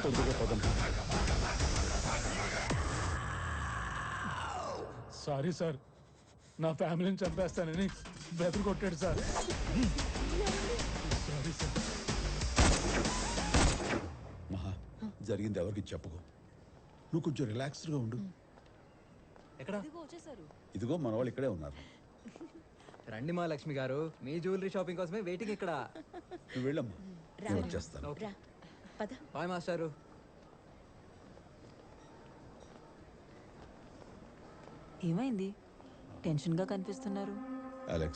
తొందరగా పదండి. Sorry sir, నా ఫ్యామిలీని చంపేస్తానని బెదరు కొట్టాడు సార్. Sorry sir. మహా, జరిగింది ఎవరికి చెప్పుకో. నువ్వు కొంచెం రిలాక్స్డ్గా ఉండు. ఎక్కడ? ఇదిగో మన వాళ్ళు ఇక్కడే ఉన్నారు. రండి మా లక్ష్మి గారు, మీ జ్యువెలరీ షాపింగ్ కోసమే వెయిటింగ్ ఇక్కడ. నువ్వు వెళ్ళమ్మా, నేను వచ్చేస్తాను. బాయ్ మాస్టారు. ఏమైంది? టెన్షన్గా కనిపిస్తున్నారు. అలెక్స్,